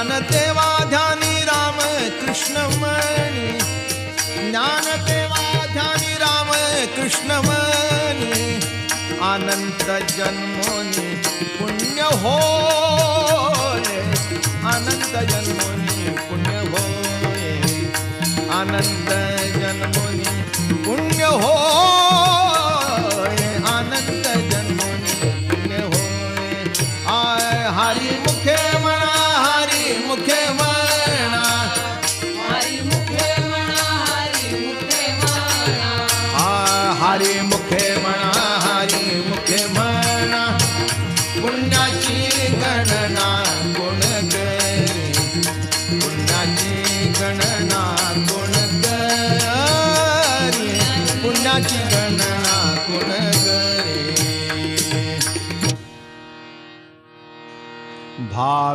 ज्ञान तेवा ध्यानी राम कृष्ण मनी, ज्ञान तेवा ध्यानी राम कृष्ण मनी, अनंत जन्मोनी पुण्य होय, अनंत जन्मोनी पुण्य होय, अनंत जन्मोनी पुण्य होय, अनंत जन्मोनी पुण्य होय. आय हरी मुखे म्हणा, हरी मुखे म्हणा, हरी मुखे म्हणा, हरी मुखे म्हणा, हरी मुखे म्हणा, हरी मुखे म्हणा, पुण्याची गणना कोण करी, पुण्याची गणना कोण करी, पुण्याची गणना कोण करी. भाव